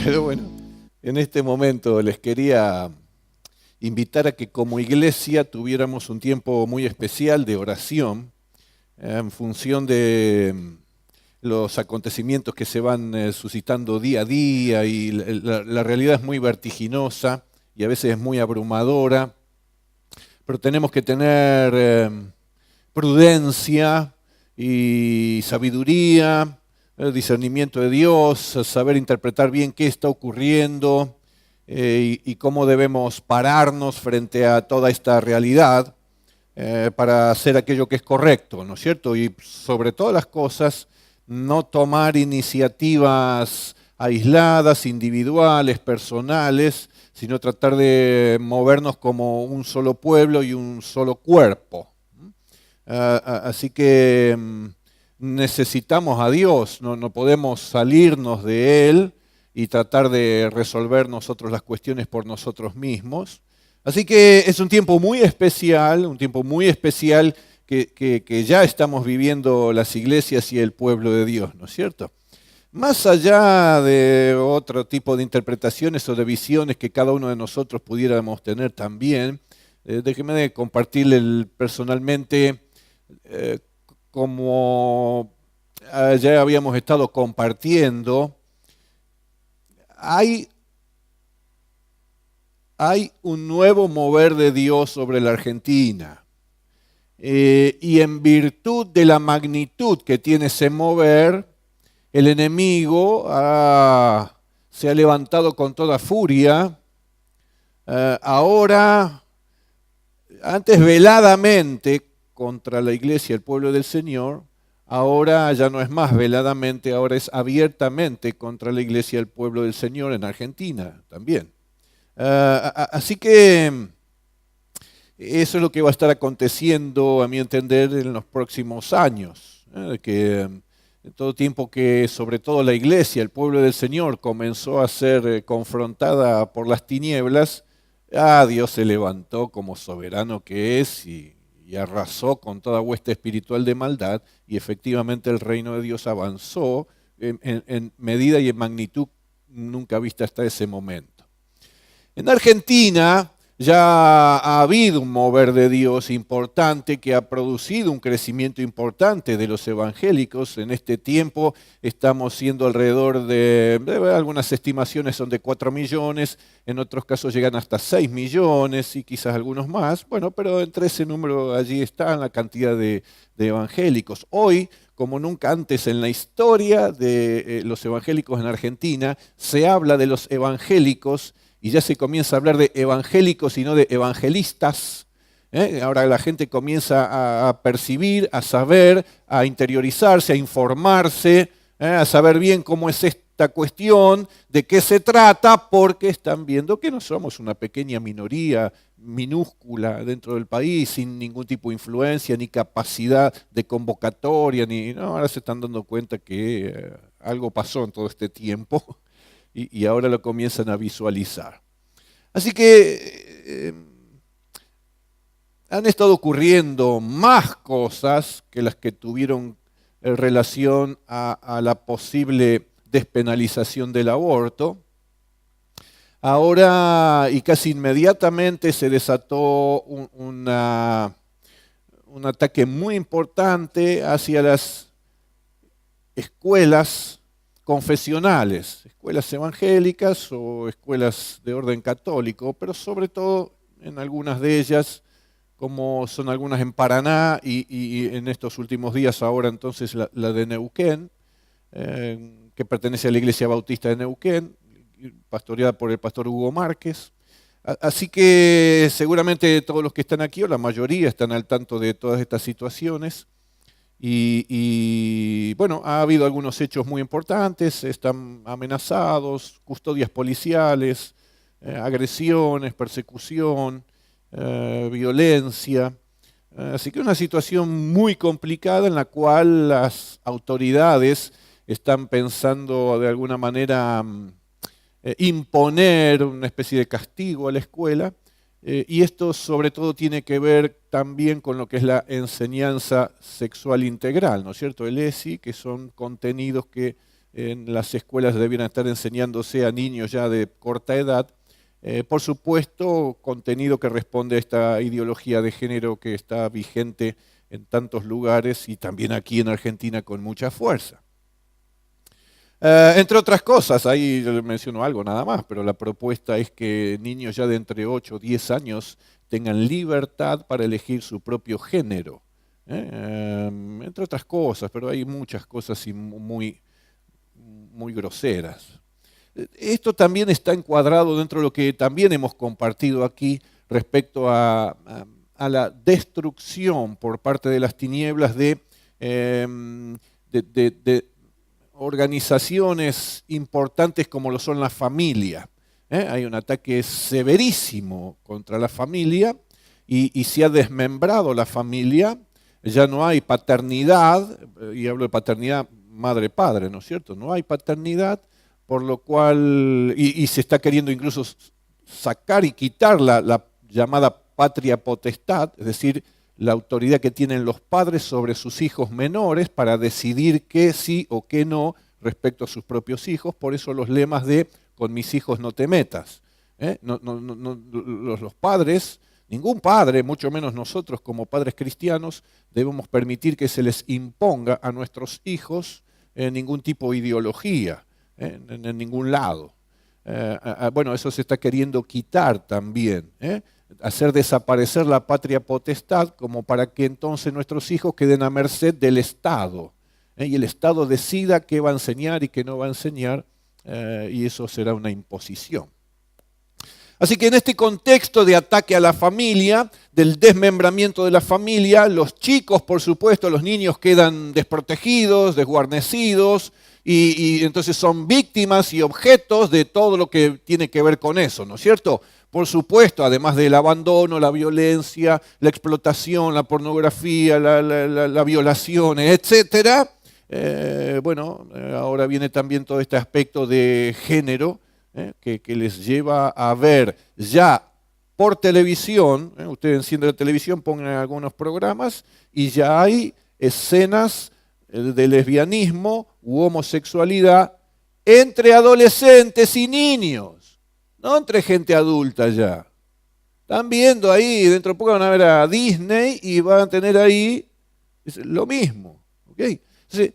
Pero bueno, en este momento les quería invitar a que como iglesia tuviéramos un tiempo muy especial de oración en función de los acontecimientos que se van suscitando día a día y la realidad es muy vertiginosa y a veces es muy abrumadora, pero tenemos que tener prudencia y sabiduría, discernimiento de Dios, saber interpretar bien qué está ocurriendo y cómo debemos pararnos frente a toda esta realidad para hacer aquello que es correcto, ¿no es cierto? Y sobre todas las cosas, no tomar iniciativas aisladas, individuales, personales, sino tratar de movernos como un solo pueblo y un solo cuerpo. Así que necesitamos a Dios, no podemos salirnos de Él y tratar de resolver nosotros las cuestiones por nosotros mismos. Así que es un tiempo muy especial, que ya estamos viviendo las iglesias y el pueblo de Dios, ¿no es cierto? Más allá de otro tipo de interpretaciones o de visiones que cada uno de nosotros pudiéramos tener también, déjeme compartirle personalmente eh, como ya habíamos estado compartiendo, hay, hay un nuevo mover de Dios sobre la Argentina. Y en virtud de la magnitud que tiene ese mover, el enemigo se ha levantado con toda furia. Ahora, antes veladamente contra la iglesia y el pueblo del Señor, ahora ya no es más veladamente, ahora es abiertamente contra la iglesia y el pueblo del Señor en Argentina también. Así que eso es lo que va a estar aconteciendo, a mi entender, en los próximos años. Que en todo tiempo que, sobre todo la iglesia, el pueblo del Señor, comenzó a ser confrontada por las tinieblas, Dios se levantó como soberano que es y arrasó con toda hueste espiritual de maldad, y efectivamente el reino de Dios avanzó en medida y en magnitud nunca vista hasta ese momento. En Argentina ya ha habido un mover de Dios importante que ha producido un crecimiento importante de los evangélicos. En este tiempo estamos siendo alrededor algunas estimaciones son de 4 millones, en otros casos llegan hasta 6 millones y quizás algunos más. Bueno, pero entre ese número allí está la cantidad de evangélicos. Hoy, como nunca antes en la historia de los evangélicos en Argentina, se habla de los evangélicos y ya se comienza a hablar de evangélicos y no de evangelistas. Ahora la gente comienza a percibir, a saber, a interiorizarse, a informarse, a saber bien cómo es esta cuestión, de qué se trata, porque están viendo que no somos una pequeña minoría minúscula dentro del país, sin ningún tipo de influencia, ni capacidad de convocatoria, no, ahora se están dando cuenta que algo pasó en todo este tiempo y ahora lo comienzan a visualizar. Así que han estado ocurriendo más cosas que las que tuvieron relación a la posible despenalización del aborto. Ahora y casi inmediatamente se desató un ataque muy importante hacia las escuelas confesionales, escuelas evangélicas o escuelas de orden católico, pero sobre todo en algunas de ellas, como son algunas en Paraná y en estos últimos días ahora entonces la de Neuquén, que pertenece a la Iglesia Bautista de Neuquén, pastoreada por el pastor Hugo Márquez. Así que seguramente todos los que están aquí, o la mayoría, están al tanto de todas estas situaciones. Bueno, ha habido algunos hechos muy importantes, están amenazados, custodias policiales, agresiones, persecución, violencia. Así que una situación muy complicada en la cual las autoridades están pensando de alguna manera imponer una especie de castigo a la escuela. Y esto sobre todo tiene que ver también con lo que es la enseñanza sexual integral, ¿no es cierto? El ESI, que son contenidos que en las escuelas debieran estar enseñándose a niños ya de corta edad. Por supuesto, contenido que responde a esta ideología de género que está vigente en tantos lugares y también aquí en Argentina con mucha fuerza. Entre otras cosas, ahí yo menciono algo nada más, pero la propuesta es que niños ya de entre 8 o 10 años tengan libertad para elegir su propio género. Entre otras cosas, pero hay muchas cosas muy groseras. Esto también está encuadrado dentro de lo que también hemos compartido aquí respecto a la destrucción por parte de las tinieblas de organizaciones importantes como lo son la familia. Hay un ataque severísimo contra la familia y se ha desmembrado la familia. Ya no hay paternidad, y hablo de paternidad madre-padre, ¿no es cierto? No hay paternidad, por lo cual, y se está queriendo incluso sacar y quitar la llamada patria potestad, es decir, la autoridad que tienen los padres sobre sus hijos menores para decidir qué sí o qué no respecto a sus propios hijos. Por eso los lemas de con mis hijos no te metas. Los padres, ningún padre, mucho menos nosotros como padres cristianos, debemos permitir que se les imponga a nuestros hijos ningún tipo de ideología, en ningún lado. Bueno, eso se está queriendo quitar también, hacer desaparecer la patria potestad como para que entonces nuestros hijos queden a merced del Estado, y el Estado decida qué va a enseñar y qué no va a enseñar, y eso será una imposición. Así que en este contexto de ataque a la familia, del desmembramiento de la familia, los chicos, por supuesto, los niños quedan desprotegidos, desguarnecidos, y entonces son víctimas y objetos de todo lo que tiene que ver con eso, ¿no es cierto? Por supuesto, además del abandono, la violencia, la explotación, la pornografía, la violación, etc. Ahora viene también todo este aspecto de género, que les lleva a ver ya por televisión, ustedes encienden la televisión, pongan algunos programas y ya hay escenas de lesbianismo u homosexualidad entre adolescentes y niños, no entre gente adulta ya. Están viendo ahí, dentro de poco van a ver a Disney y van a tener ahí lo mismo. ¿Okay? Entonces,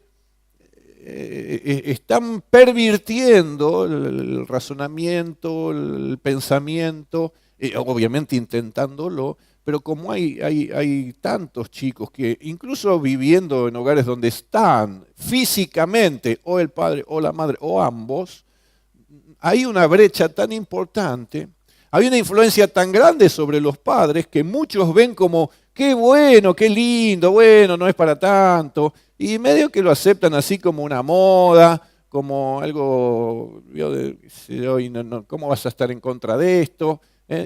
están pervirtiendo el razonamiento, el pensamiento, obviamente intentándolo, pero como hay tantos chicos que incluso viviendo en hogares donde están físicamente o el padre o la madre o ambos, hay una brecha tan importante, hay una influencia tan grande sobre los padres que muchos ven como qué bueno, qué lindo, bueno, no es para tanto, y medio que lo aceptan así como una moda, como algo, ¿cómo vas a estar en contra de esto?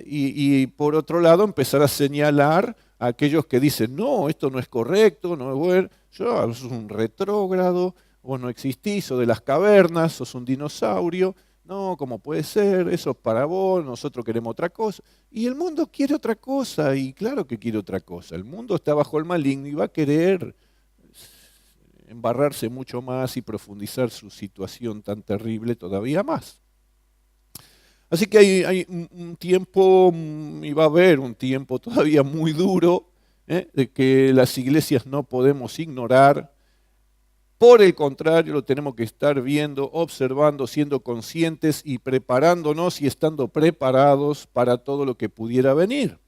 Y por otro lado empezar a señalar a aquellos que dicen, no, esto no es correcto, no es bueno, sos un retrógrado, vos no existís, sos de las cavernas, sos un dinosaurio, no, ¿cómo puede ser? Eso es para vos, nosotros queremos otra cosa. Y el mundo quiere otra cosa, y claro que quiere otra cosa. El mundo está bajo el maligno y va a querer embarrarse mucho más y profundizar su situación tan terrible todavía más. Así que hay un tiempo, y va a haber un tiempo todavía muy duro, de que las iglesias no podemos ignorar. Por el contrario, lo tenemos que estar viendo, observando, siendo conscientes y preparándonos y estando preparados para todo lo que pudiera venir.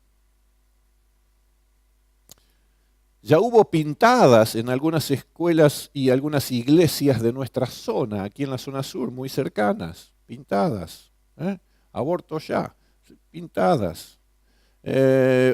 Ya hubo pintadas en algunas escuelas y algunas iglesias de nuestra zona, aquí en la zona sur, muy cercanas, pintadas. Aborto ya, pintadas.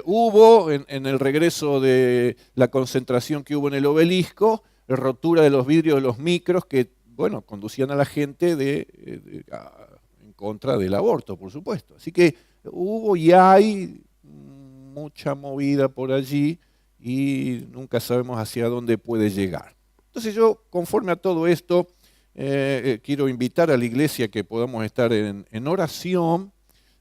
Hubo en el regreso de la concentración que hubo en el Obelisco, rotura de los vidrios de los micros que, bueno, conducían a la gente en contra del aborto, por supuesto. Así que hubo y hay mucha movida por allí y nunca sabemos hacia dónde puede llegar. Entonces yo, conforme a todo esto, quiero invitar a la iglesia que podamos estar en oración,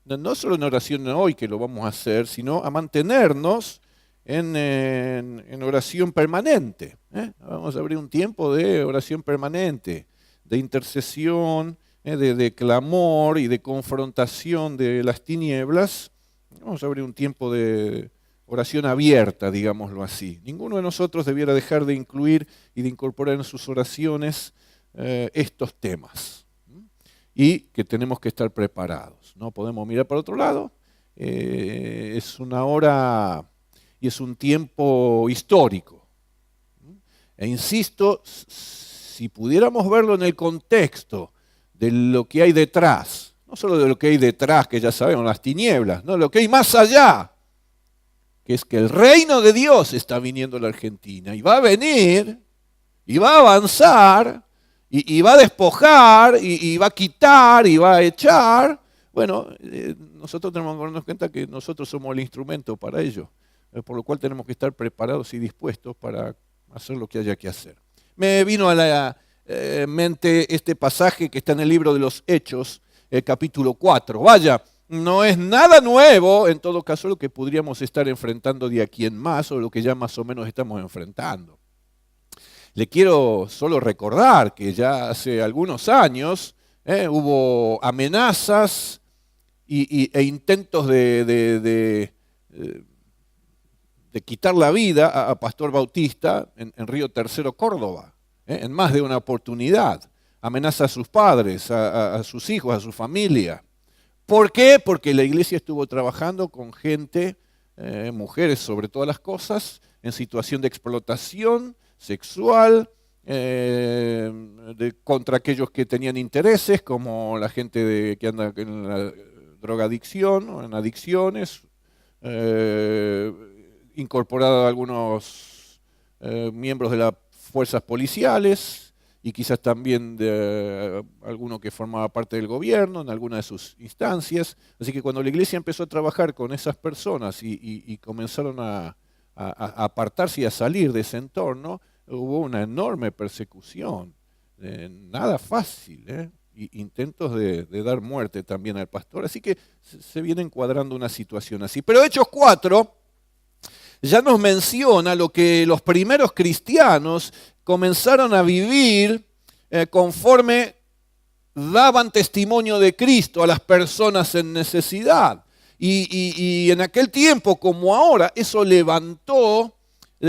no solo en oración hoy que lo vamos a hacer, sino a mantenernos en oración permanente. Vamos a abrir un tiempo de oración permanente, de intercesión, de clamor y de confrontación de las tinieblas. Vamos a abrir un tiempo de oración abierta, digámoslo así. Ninguno de nosotros debiera dejar de incluir y de incorporar en sus oraciones estos temas. Y que tenemos que estar preparados. No podemos mirar para otro lado. Es una hora y es un tiempo histórico. E insisto, si pudiéramos verlo en el contexto de lo que hay detrás, no solo de lo que hay detrás, que ya sabemos, las tinieblas, no, lo que hay más allá, que es que el reino de Dios está viniendo a la Argentina y va a venir y va a avanzar y va a despojar y va a quitar y va a echar. Bueno, nosotros tenemos que darnos cuenta que nosotros somos el instrumento para ello, por lo cual tenemos que estar preparados y dispuestos para hacer lo que haya que hacer. Me vino a la mente este pasaje que está en el libro de los Hechos, el capítulo 4. Vaya, no es nada nuevo, en todo caso, lo que podríamos estar enfrentando de aquí en más, o lo que ya más o menos estamos enfrentando. Le quiero solo recordar que ya hace algunos años hubo amenazas e intentos de quitar la vida a Pastor Bautista en Río Tercero, Córdoba, en más de una oportunidad. Amenaza a sus padres, a sus hijos, a su familia. ¿Por qué? Porque la iglesia estuvo trabajando con gente, mujeres sobre todas las cosas, en situación de explotación sexual, contra aquellos que tenían intereses, como la gente que anda en la drogadicción o en adicciones, incorporado a algunos miembros de las fuerzas policiales y quizás también de alguno que formaba parte del gobierno en alguna de sus instancias. Así que cuando la iglesia empezó a trabajar con esas personas y comenzaron a apartarse y a salir de ese entorno, hubo una enorme persecución, nada fácil, intentos de dar muerte también al pastor. Así que se viene encuadrando una situación así. Pero Hechos 4 ya nos menciona lo que los primeros cristianos comenzaron a vivir conforme daban testimonio de Cristo a las personas en necesidad. Y en aquel tiempo, como ahora, eso levantó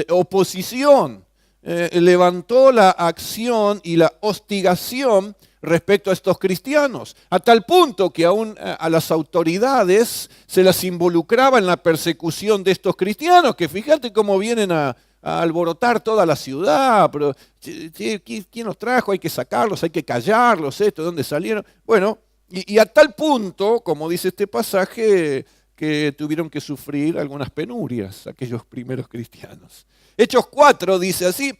oposición, levantó la acción y la hostigación respecto a estos cristianos, a tal punto que aún a las autoridades se las involucraba en la persecución de estos cristianos, que fíjate cómo vienen a alborotar toda la ciudad, pero ¿quién los trajo? Hay que sacarlos, hay que callarlos, ¿de dónde salieron? Bueno, y a tal punto, como dice este pasaje, que tuvieron que sufrir algunas penurias aquellos primeros cristianos. Hechos 4 dice así,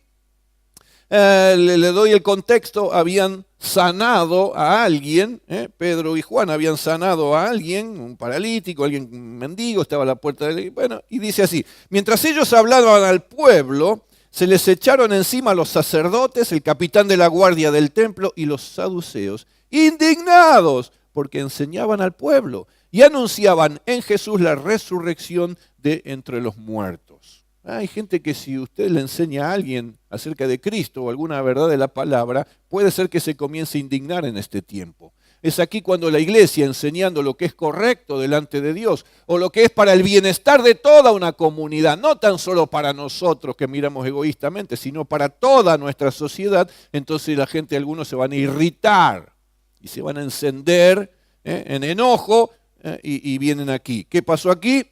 le doy el contexto, habían sanado a alguien, Pedro y Juan habían sanado a alguien, un paralítico, alguien mendigo, estaba a la puerta bueno, y dice así, mientras ellos hablaban al pueblo, se les echaron encima los sacerdotes, el capitán de la guardia del templo y los saduceos, indignados porque enseñaban al pueblo y anunciaban en Jesús la resurrección de entre los muertos. Hay gente que si usted le enseña a alguien acerca de Cristo o alguna verdad de la palabra, puede ser que se comience a indignar en este tiempo. Es aquí cuando la iglesia, enseñando lo que es correcto delante de Dios, o lo que es para el bienestar de toda una comunidad, no tan solo para nosotros que miramos egoístamente, sino para toda nuestra sociedad, entonces la gente, algunos se van a irritar y se van a encender en enojo y vienen aquí. ¿Qué pasó aquí?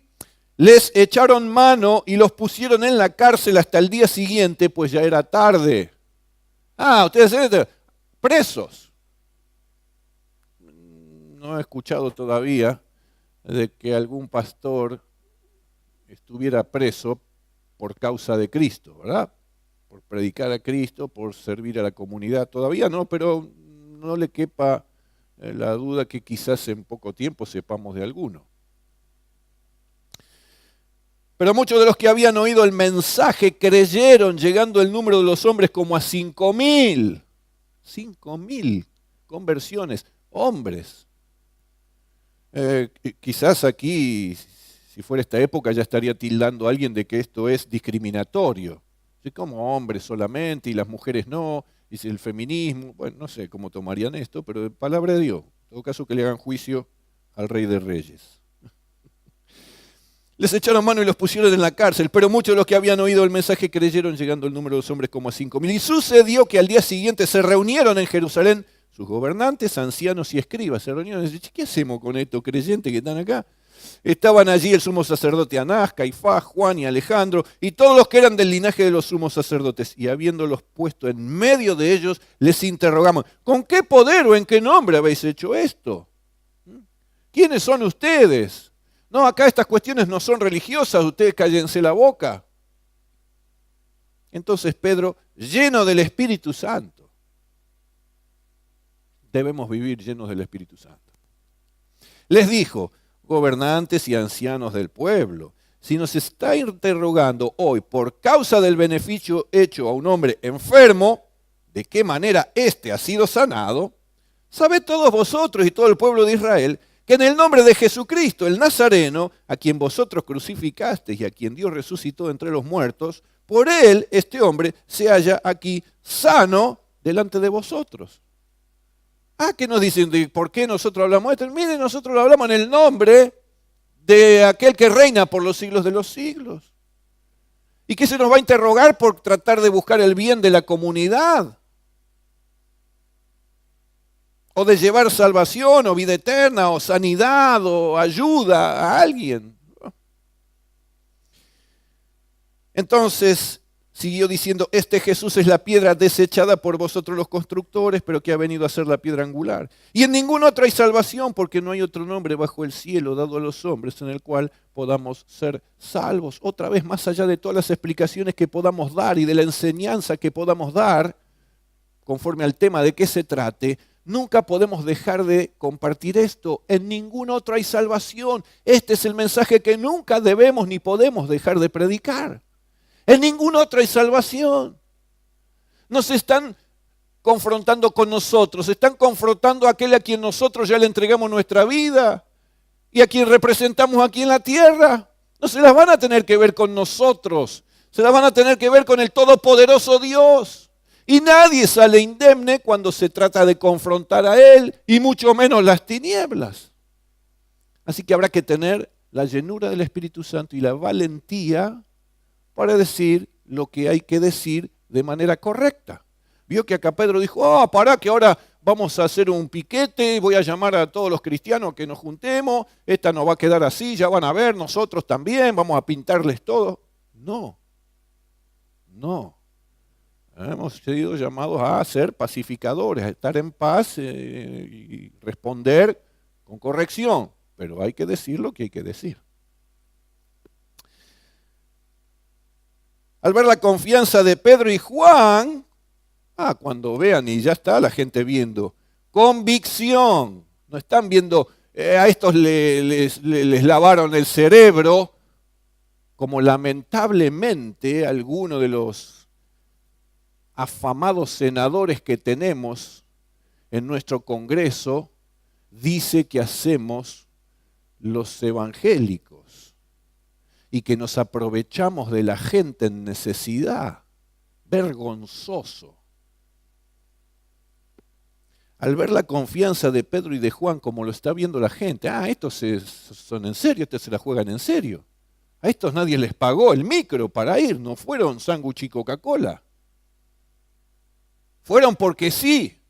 Les echaron mano y los pusieron en la cárcel hasta el día siguiente, pues ya era tarde. Ustedes saben, presos. No he escuchado todavía de que algún pastor estuviera preso por causa de Cristo, ¿verdad? Por predicar a Cristo, por servir a la comunidad. Todavía no, pero no le quepa la duda que quizás en poco tiempo sepamos de alguno. Pero muchos de los que habían oído el mensaje creyeron, llegando el número de los hombres como a 5.000. 5.000 conversiones, hombres. Quizás aquí, si fuera esta época, ya estaría tildando a alguien de que esto es discriminatorio. ¿Sí? Como hombres solamente y las mujeres no. Dice el feminismo, bueno, no sé cómo tomarían esto, pero de palabra de Dios. En todo caso que le hagan juicio al Rey de Reyes. Les echaron mano y los pusieron en la cárcel, pero muchos de los que habían oído el mensaje creyeron, llegando el número de los hombres como a 5.000. Y sucedió que al día siguiente se reunieron en Jerusalén sus gobernantes, ancianos y escribas. Se reunieron y dijeron, ¿qué hacemos con estos creyentes que están acá? Estaban allí el sumo sacerdote Anás, Caifás, Juan y Alejandro, y todos los que eran del linaje de los sumos sacerdotes. Y habiéndolos puesto en medio de ellos, les interrogamos, ¿con qué poder o en qué nombre habéis hecho esto? ¿Quiénes son ustedes? No, acá estas cuestiones no son religiosas, ustedes cállense la boca. Entonces Pedro, lleno del Espíritu Santo, debemos vivir llenos del Espíritu Santo, les dijo, gobernantes y ancianos del pueblo, si nos está interrogando hoy por causa del beneficio hecho a un hombre enfermo, de qué manera éste ha sido sanado, sabed todos vosotros y todo el pueblo de Israel, que en el nombre de Jesucristo, el Nazareno, a quien vosotros crucificasteis y a quien Dios resucitó entre los muertos, por él este hombre se halla aquí sano delante de vosotros. ¿Qué nos dicen? ¿Por qué nosotros hablamos esto? Miren, nosotros lo hablamos en el nombre de aquel que reina por los siglos de los siglos. ¿Y qué se nos va a interrogar por tratar de buscar el bien de la comunidad? O de llevar salvación, o vida eterna, o sanidad, o ayuda a alguien. Entonces, siguió diciendo, este Jesús es la piedra desechada por vosotros los constructores, pero que ha venido a ser la piedra angular. Y en ningún otro hay salvación, porque no hay otro nombre bajo el cielo dado a los hombres en el cual podamos ser salvos. Otra vez, más allá de todas las explicaciones que podamos dar y de la enseñanza que podamos dar, conforme al tema de qué se trate, nunca podemos dejar de compartir esto. En ningún otro hay salvación. Este es el mensaje que nunca debemos ni podemos dejar de predicar. En ningún otro hay salvación. Nos están confrontando con nosotros, están confrontando a aquel a quien nosotros ya le entregamos nuestra vida y a quien representamos aquí en la tierra. No se las van a tener que ver con nosotros, se las van a tener que ver con el todopoderoso Dios. Y nadie sale indemne cuando se trata de confrontar a Él, y mucho menos las tinieblas. Así que habrá que tener la llenura del Espíritu Santo y la valentía para decir lo que hay que decir de manera correcta. Vio que acá Pedro dijo, pará que ahora vamos a hacer un piquete, voy a llamar a todos los cristianos que nos juntemos, esta no va a quedar así, ya van a ver, nosotros también, vamos a pintarles todo. No. Hemos sido llamados a ser pacificadores, a estar en paz y responder con corrección, pero hay que decir lo que hay que decir. Al ver la confianza de Pedro y Juan, cuando vean y ya está la gente viendo, convicción, no están viendo, a estos les lavaron el cerebro, como lamentablemente algunos de los afamados senadores que tenemos en nuestro Congreso dice que hacemos los evangélicos y que nos aprovechamos de la gente en necesidad. Vergonzoso. Al ver la confianza de Pedro y de Juan como lo está viendo la gente, estos son en serio, estos se la juegan en serio. A estos nadie les pagó el micro para ir, no fueron sándwich y Coca-Cola. Fueron porque sí.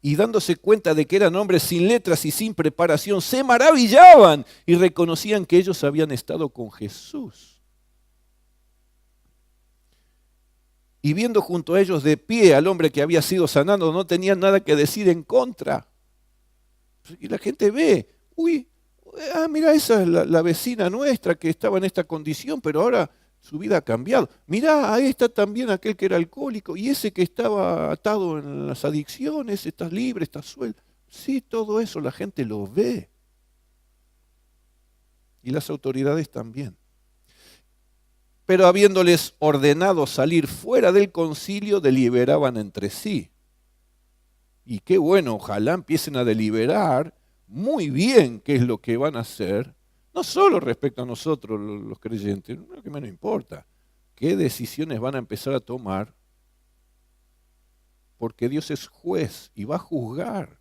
Y dándose cuenta de que eran hombres sin letras y sin preparación, se maravillaban y reconocían que ellos habían estado con Jesús. Y viendo junto a ellos de pie al hombre que había sido sanado, no tenían nada que decir en contra. Y la gente ve, mira, esa es la vecina nuestra que estaba en esta condición, pero ahora su vida ha cambiado. Mirá, ahí está también aquel que era alcohólico y ese que estaba atado en las adicciones, estás libre, estás suelto. Sí, todo eso la gente lo ve. Y las autoridades también. Pero habiéndoles ordenado salir fuera del concilio, deliberaban entre sí. Y qué bueno, ojalá empiecen a deliberar muy bien qué es lo que van a hacer. No solo respecto a nosotros los creyentes, lo que menos importa, qué decisiones van a empezar a tomar porque Dios es juez y va a juzgar.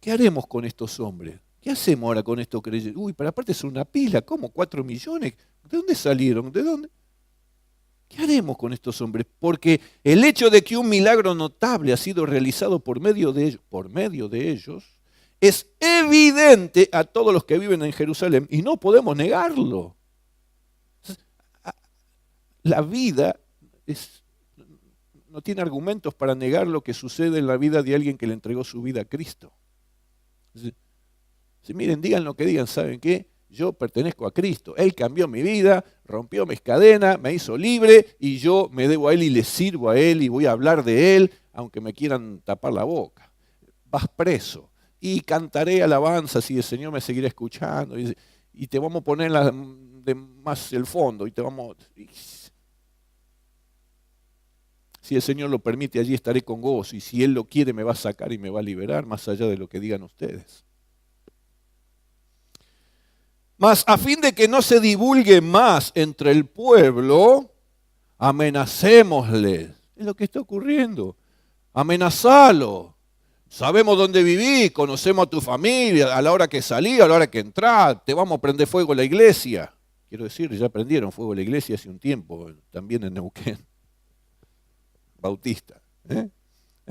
¿Qué haremos con estos hombres? ¿Qué hacemos ahora con estos creyentes? Uy, pero aparte es una pila, ¿cómo? 4 millones. ¿De dónde salieron? ¿De dónde? ¿Qué haremos con estos hombres? Porque el hecho de que un milagro notable ha sido realizado por medio de ellos, es evidente a todos los que viven en Jerusalén y no podemos negarlo. La vida no tiene argumentos para negar lo que sucede en la vida de alguien que le entregó su vida a Cristo. Si miren, digan lo que digan, ¿saben qué? Yo pertenezco a Cristo. Él cambió mi vida, rompió mis cadenas, me hizo libre y yo me debo a Él y le sirvo a Él y voy a hablar de Él, aunque me quieran tapar la boca. Vas preso y cantaré alabanzas y el Señor me seguirá escuchando y te vamos a poner de más el fondo y te vamos... Si el Señor lo permite, allí estaré con gozo y si Él lo quiere me va a sacar y me va a liberar más allá de lo que digan ustedes. Mas a fin de que no se divulgue más entre el pueblo, amenacémosle. Es lo que está ocurriendo. Amenazalo. Sabemos dónde vivís, conocemos a tu familia, a la hora que salís, a la hora que entrás, te vamos a prender fuego a la iglesia. Quiero decir, ya prendieron fuego a la iglesia hace un tiempo, también en Neuquén. Bautista.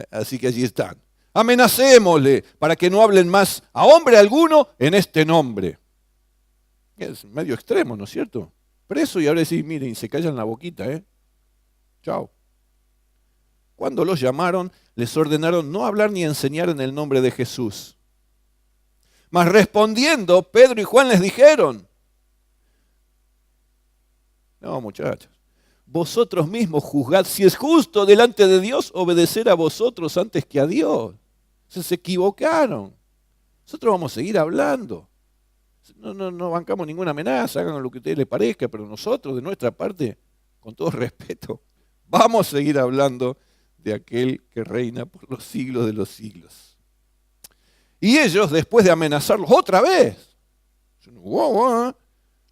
Así que allí están. Amenacémosle para que no hablen más a hombre alguno en este nombre. Es medio extremo, ¿no es cierto? Preso y ahora decís, miren, se callan la boquita, Chao. Cuando los llamaron, les ordenaron no hablar ni enseñar en el nombre de Jesús. Mas respondiendo, Pedro y Juan les dijeron, no, muchachos, vosotros mismos juzgad si es justo delante de Dios obedecer a vosotros antes que a Dios. Se equivocaron. Nosotros vamos a seguir hablando. No bancamos ninguna amenaza, hagan lo que a ustedes les parezca, pero nosotros, de nuestra parte, con todo respeto, vamos a seguir hablando de aquel que reina por los siglos de los siglos. Y ellos, después de amenazarlos otra vez,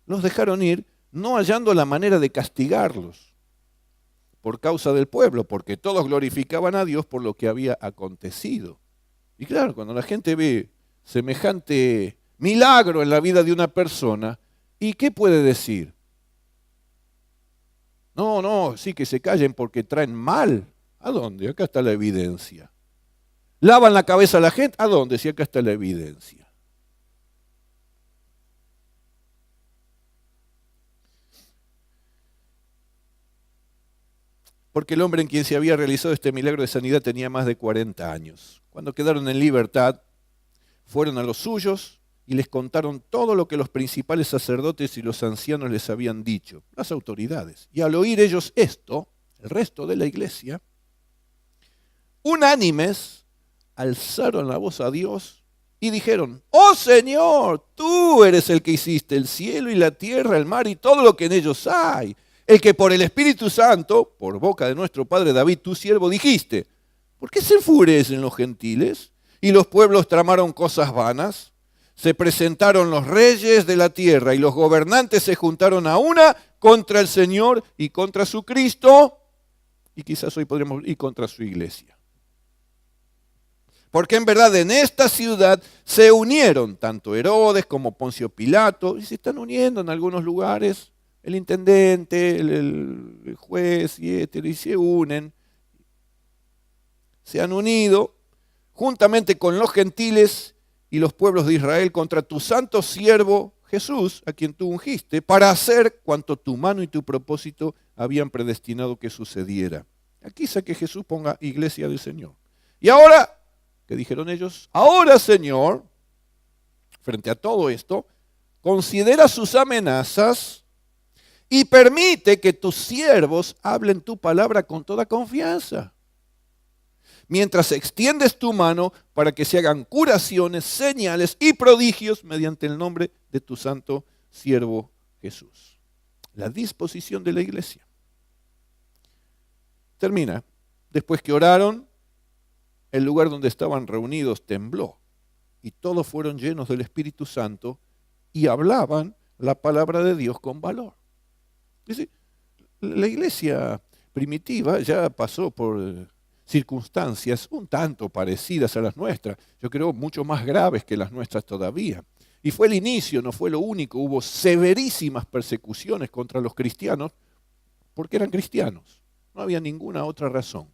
los dejaron ir, no hallando la manera de castigarlos por causa del pueblo, porque todos glorificaban a Dios por lo que había acontecido. Y claro, cuando la gente ve semejante milagro en la vida de una persona, ¿y qué puede decir? No, sí que se callen porque traen mal. ¿A dónde? Acá está la evidencia. ¿Lavan la cabeza a la gente? ¿A dónde? Sí, acá está la evidencia. Porque el hombre en quien se había realizado este milagro de sanidad tenía más de 40 años. Cuando quedaron en libertad, fueron a los suyos y les contaron todo lo que los principales sacerdotes y los ancianos les habían dicho, las autoridades. Y al oír ellos esto, el resto de la iglesia, unánimes, alzaron la voz a Dios y dijeron, oh Señor, tú eres el que hiciste el cielo y la tierra, el mar y todo lo que en ellos hay. El que por el Espíritu Santo, por boca de nuestro padre David, tu siervo, dijiste, ¿por qué se enfurecen los gentiles? Y los pueblos tramaron cosas vanas. Se presentaron los reyes de la tierra y los gobernantes se juntaron a una contra el Señor y contra su Cristo, y quizás hoy podríamos ir contra su iglesia. Porque en verdad en esta ciudad se unieron tanto Herodes como Poncio Pilato, y se están uniendo en algunos lugares, el intendente, el juez y se unen. Se han unido juntamente con los gentiles y los pueblos de Israel contra tu santo siervo Jesús, a quien tú ungiste, para hacer cuanto tu mano y tu propósito habían predestinado que sucediera. Aquí sé que Jesús ponga iglesia del Señor. Y ahora, ¿qué dijeron ellos? Ahora, Señor, frente a todo esto, considera sus amenazas y permite que tus siervos hablen tu palabra con toda confianza, mientras extiendes tu mano para que se hagan curaciones, señales y prodigios mediante el nombre de tu santo siervo Jesús. La disposición de la iglesia. Termina. Después que oraron, el lugar donde estaban reunidos tembló y todos fueron llenos del Espíritu Santo y hablaban la palabra de Dios con valor. Es decir, la iglesia primitiva ya pasó por circunstancias un tanto parecidas a las nuestras, yo creo mucho más graves que las nuestras todavía. Y fue el inicio, no fue lo único, hubo severísimas persecuciones contra los cristianos porque eran cristianos, no había ninguna otra razón.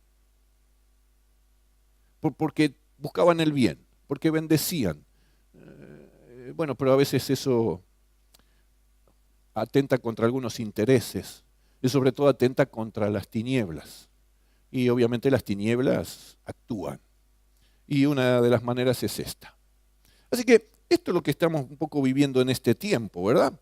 Porque buscaban el bien, porque bendecían. Bueno, pero a veces eso atenta contra algunos intereses y sobre todo atenta contra las tinieblas. Y obviamente las tinieblas actúan. Y una de las maneras es esta. Así que esto es lo que estamos un poco viviendo en este tiempo, ¿verdad?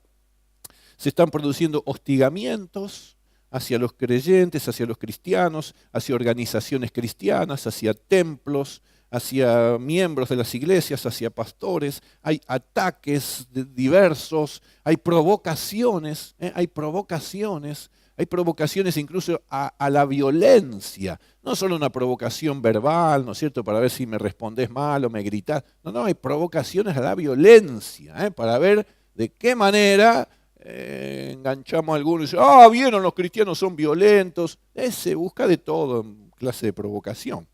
Se están produciendo hostigamientos hacia los creyentes, hacia los cristianos, hacia organizaciones cristianas, hacia templos, hacia miembros de las iglesias, hacia pastores. Hay ataques diversos, hay provocaciones, hay provocaciones incluso a la violencia. No solo una provocación verbal, ¿no es cierto?, para ver si me respondés mal o me gritás. No, hay provocaciones a la violencia, para ver de qué manera enganchamos a algunos y dicen, vieron, los cristianos son violentos. Se busca de todo en clase de provocación.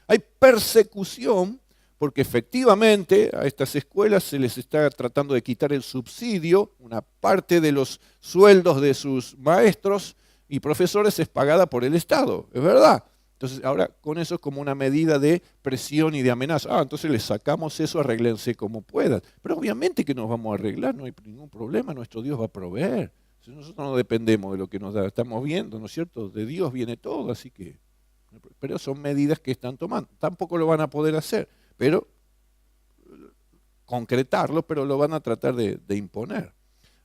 Hay persecución porque efectivamente a estas escuelas se les está tratando de quitar el subsidio, una parte de los sueldos de sus maestros y profesores es pagada por el Estado, es verdad. Entonces ahora con eso es como una medida de presión y de amenaza. Entonces les sacamos eso, arréglense como puedan. Pero obviamente que nos vamos a arreglar, no hay ningún problema, nuestro Dios va a proveer. Nosotros no dependemos de lo que nos da, estamos viendo, ¿no es cierto? De Dios viene todo, así que... Pero son medidas que están tomando. Tampoco lo van a poder hacer, pero concretarlo, pero lo van a tratar de imponer.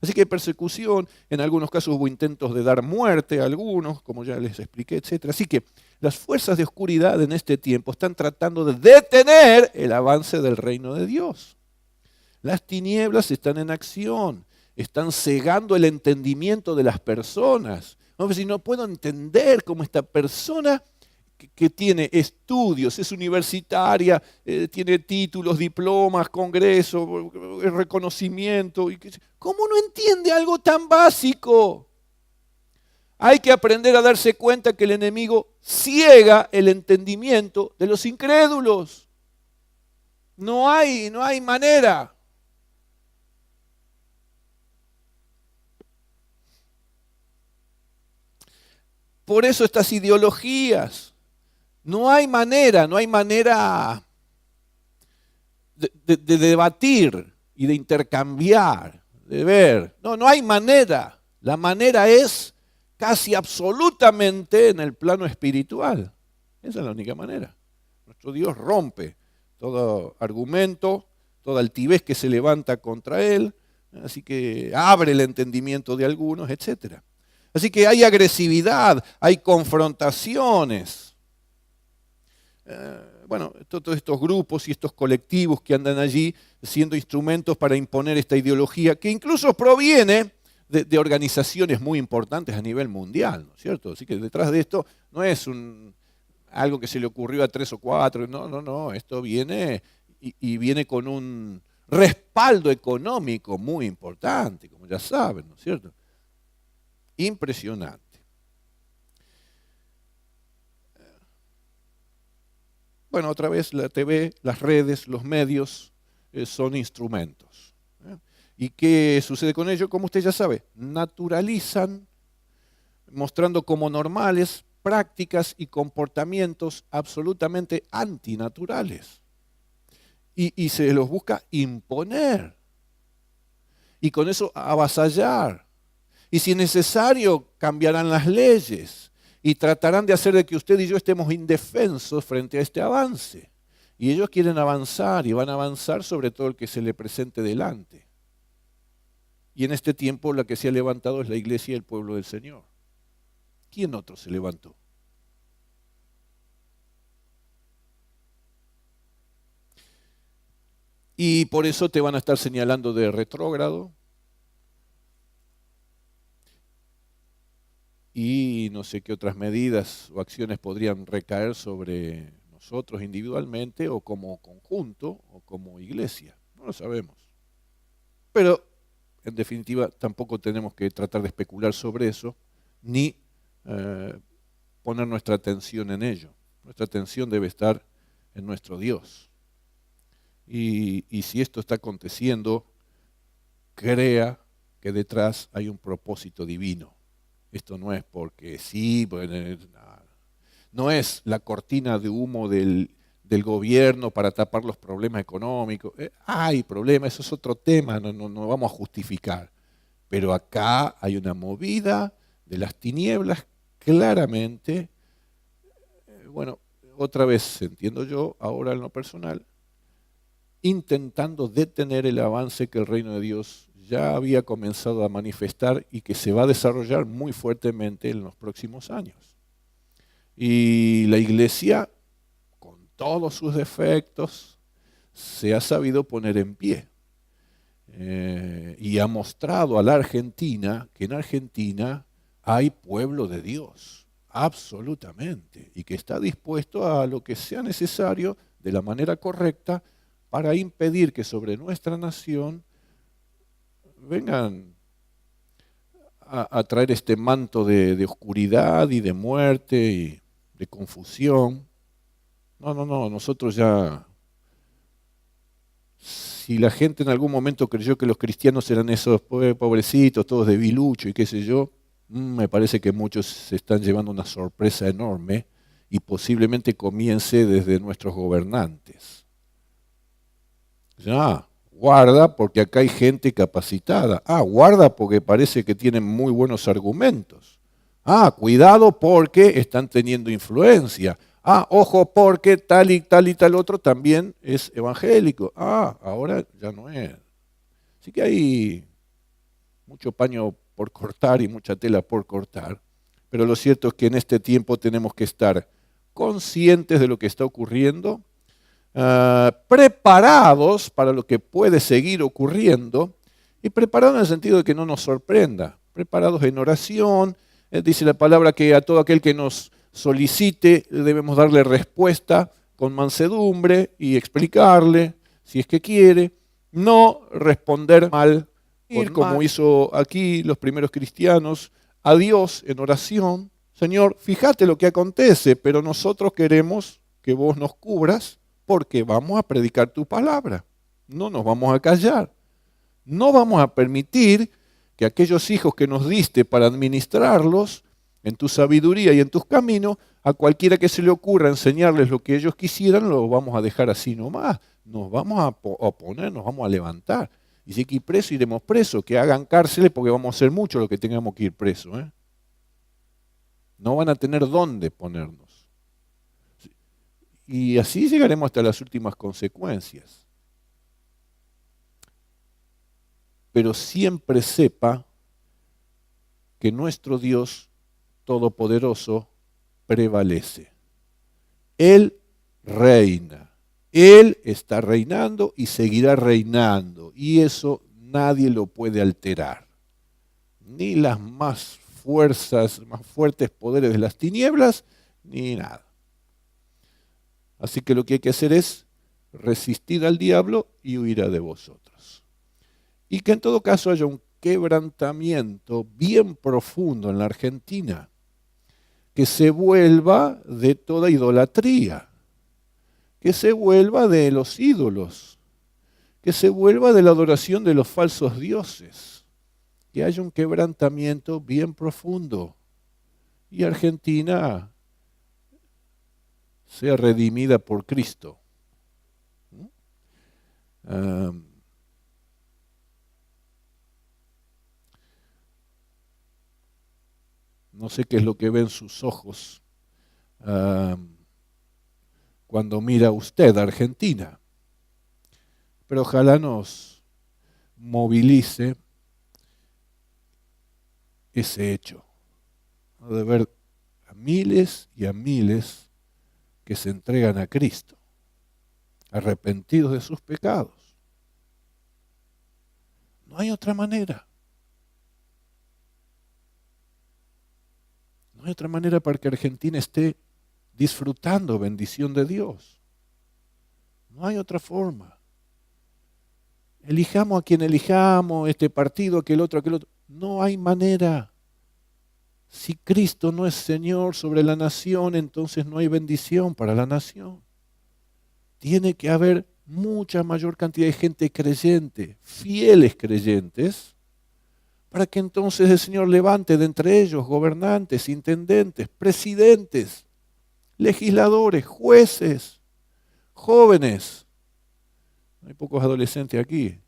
Así que hay persecución, en algunos casos hubo intentos de dar muerte a algunos, como ya les expliqué, etc. Así que las fuerzas de oscuridad en este tiempo están tratando de detener el avance del reino de Dios. Las tinieblas están en acción, están cegando el entendimiento de las personas. Vamos a decir, no puedo entender cómo esta persona que tiene estudios, es universitaria, tiene títulos, diplomas, congresos, reconocimiento. ¿Cómo no entiende algo tan básico? Hay que aprender a darse cuenta que el enemigo ciega el entendimiento de los incrédulos. No hay manera. Por eso estas ideologías. No hay manera de debatir y de intercambiar, de ver. No hay manera. La manera es casi absolutamente en el plano espiritual. Esa es la única manera. Nuestro Dios rompe todo argumento, toda altivez que se levanta contra Él, así que abre el entendimiento de algunos, etc. Así que hay agresividad, hay confrontaciones. Bueno, todos estos grupos y estos colectivos que andan allí siendo instrumentos para imponer esta ideología que incluso proviene de organizaciones muy importantes a nivel mundial, ¿no es cierto? Así que detrás de esto no es algo que se le ocurrió a 3 o 4, no, esto viene y viene con un respaldo económico muy importante, como ya saben, ¿no es cierto? Impresionante. Bueno, otra vez la TV, las redes, los medios son instrumentos. ¿Y qué sucede con ello? Como usted ya sabe, naturalizan, mostrando como normales prácticas y comportamientos absolutamente antinaturales. Y se los busca imponer. Y con eso avasallar. Y si es necesario, cambiarán las leyes. Y tratarán de hacer de que usted y yo estemos indefensos frente a este avance. Y ellos quieren avanzar y van a avanzar sobre todo el que se le presente delante. Y en este tiempo la que se ha levantado es la iglesia y el pueblo del Señor. ¿Quién otro se levantó? Y por eso te van a estar señalando de retrógrado. Y no sé qué otras medidas o acciones podrían recaer sobre nosotros individualmente o como conjunto o como iglesia. No lo sabemos. Pero, en definitiva, tampoco tenemos que tratar de especular sobre eso, ni poner nuestra atención en ello. Nuestra atención debe estar en nuestro Dios. Y si esto está aconteciendo, crea que detrás hay un propósito divino. Esto no es porque sí, no es la cortina de humo del gobierno para tapar los problemas económicos. Hay problemas, eso es otro tema, no vamos a justificar. Pero acá hay una movida de las tinieblas claramente. Bueno, otra vez, entiendo yo, ahora en lo personal, intentando detener el avance que el reino de Dios ya había comenzado a manifestar y que se va a desarrollar muy fuertemente en los próximos años. Y la iglesia, con todos sus defectos, se ha sabido poner en pie. Y ha mostrado a la Argentina que en Argentina hay pueblo de Dios, absolutamente, y que está dispuesto a lo que sea necesario de la manera correcta para impedir que sobre nuestra nación vengan a traer este manto de oscuridad y de muerte y de confusión. No, nosotros ya... Si la gente en algún momento creyó que los cristianos eran esos pobrecitos, todos debiluchos y qué sé yo, me parece que muchos se están llevando una sorpresa enorme y posiblemente comience desde nuestros gobernantes. Ya, guarda porque acá hay gente capacitada. Guarda porque parece que tienen muy buenos argumentos. Cuidado porque están teniendo influencia. Ojo porque tal y tal otro también es evangélico. Ahora ya no es. Así que hay mucho paño por cortar y mucha tela por cortar. Pero lo cierto es que en este tiempo tenemos que estar conscientes de lo que está ocurriendo, preparados para lo que puede seguir ocurriendo y preparados en el sentido de que no nos sorprenda. Preparados en oración. Dice la palabra que a todo aquel que nos solicite, debemos darle respuesta con mansedumbre y explicarle, si es que quiere, no responder mal, ir como hizo aquí los primeros cristianos, a Dios en oración. Señor, fíjate lo que acontece, pero nosotros queremos que vos nos cubras porque vamos a predicar tu palabra. No nos vamos a callar. No vamos a permitir que aquellos hijos que nos diste para administrarlos en tu sabiduría y en tus caminos, a cualquiera que se le ocurra enseñarles lo que ellos quisieran, lo vamos a dejar así nomás. Nos vamos a oponer, nos vamos a levantar. Y si hay que ir preso, iremos presos. Que hagan cárceles porque vamos a ser muchos los que tengamos que ir presos. No van a tener dónde ponernos. Y así llegaremos hasta las últimas consecuencias. Pero siempre sepa que nuestro Dios Todopoderoso prevalece. Él reina. Él está reinando y seguirá reinando. Y eso nadie lo puede alterar. Ni las más fuertes poderes de las tinieblas, ni nada. Así que lo que hay que hacer es resistir al diablo y huirá de vosotros. Y que en todo caso haya un quebrantamiento bien profundo en la Argentina, que se vuelva de toda idolatría, que se vuelva de los ídolos, que se vuelva de la adoración de los falsos dioses, que haya un quebrantamiento bien profundo y Argentina sea redimida por Cristo. No sé qué es lo que ven sus ojos cuando mira usted a Argentina, pero ojalá nos movilice ese hecho, ¿no? De ver a miles y a miles que se entregan a Cristo, arrepentidos de sus pecados. No hay otra manera. No hay otra manera para que Argentina esté disfrutando bendición de Dios. No hay otra forma. Elijamos a quien elijamos, este partido, aquel otro. No hay manera. Si Cristo no es Señor sobre la nación, entonces no hay bendición para la nación. Tiene que haber mucha mayor cantidad de gente creyente, fieles creyentes, para que entonces el Señor levante de entre ellos gobernantes, intendentes, presidentes, legisladores, jueces, jóvenes. Hay pocos adolescentes aquí,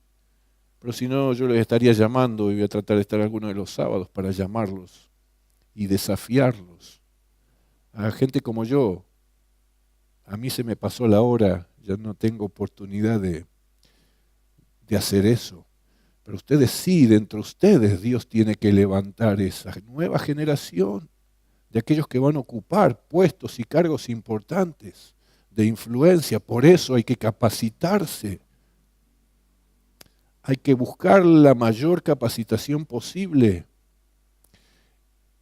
pero si no yo les estaría llamando y voy a tratar de estar algunos de los sábados para llamarlos y desafiarlos. A gente como yo, a mí se me pasó la hora, ya no tengo oportunidad de hacer eso. Pero ustedes sí, dentro de ustedes Dios tiene que levantar esa nueva generación de aquellos que van a ocupar puestos y cargos importantes de influencia. Por eso hay que capacitarse. Hay que buscar la mayor capacitación posible.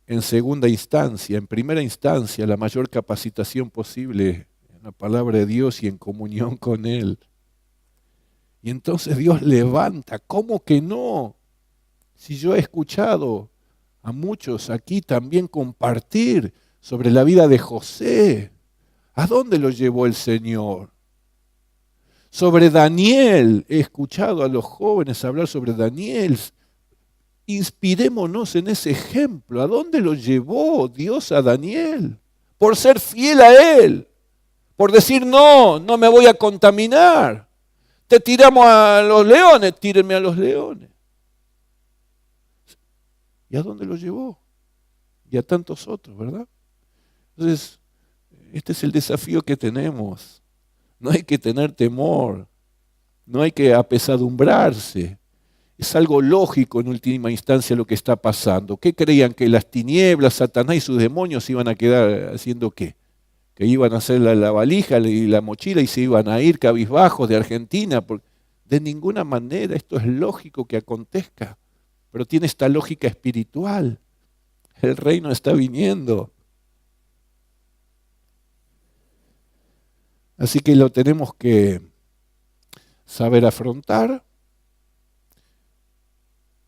En segunda instancia, en primera instancia, la mayor capacitación posible en la palabra de Dios y en comunión con Él. Y entonces Dios levanta. ¿Cómo que no? Si yo he escuchado a muchos aquí también compartir sobre la vida de José. ¿A dónde lo llevó el Señor? Sobre Daniel. He escuchado a los jóvenes hablar sobre Daniel. Inspirémonos en ese ejemplo. ¿A dónde lo llevó Dios a Daniel? Por ser fiel a Él. Por decir, no me voy a contaminar. Te tiramos a los leones, tírenme a los leones. ¿Y a dónde lo llevó? Y a tantos otros, ¿verdad? Entonces, este es el desafío que tenemos. No hay que tener temor, no hay que apesadumbrarse. Es algo lógico en última instancia lo que está pasando. ¿Qué creían? ¿Que las tinieblas, Satanás y sus demonios iban a quedar haciendo qué? Que iban a hacer la valija y la mochila y se iban a ir cabizbajos de Argentina. De ninguna manera esto es lógico que acontezca, pero tiene esta lógica espiritual. El reino está viniendo. Así que lo tenemos que saber afrontar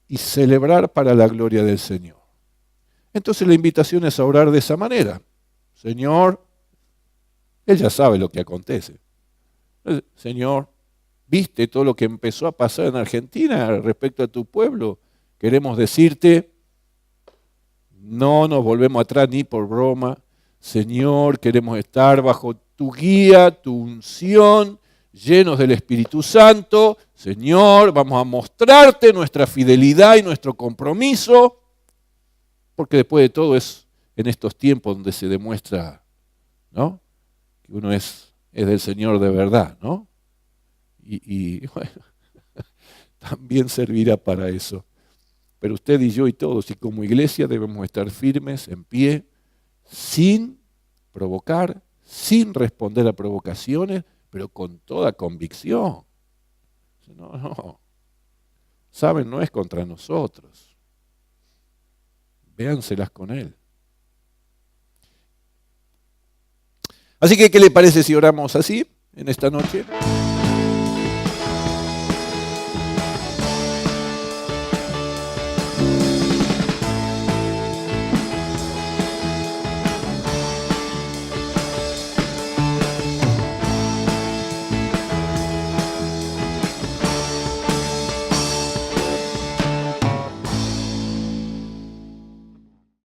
y celebrar para la gloria del Señor. Entonces la invitación es a orar de esa manera. Señor, Él ya sabe lo que acontece. Señor, ¿viste todo lo que empezó a pasar en Argentina respecto a tu pueblo? Queremos decirte, no nos volvemos atrás ni por broma. Señor, queremos estar bajo tu guía, tu unción, llenos del Espíritu Santo. Señor, vamos a mostrarte nuestra fidelidad y nuestro compromiso, porque después de todo es en estos tiempos donde se demuestra, ¿no?, que uno es del Señor de verdad, ¿no? Y bueno, también servirá para eso. Pero usted y yo y todos, y como iglesia debemos estar firmes, en pie, sin provocar, sin responder a provocaciones, pero con toda convicción. No. Saben, no es contra nosotros. Véanselas con Él. Así que, ¿qué le parece si oramos así en esta noche?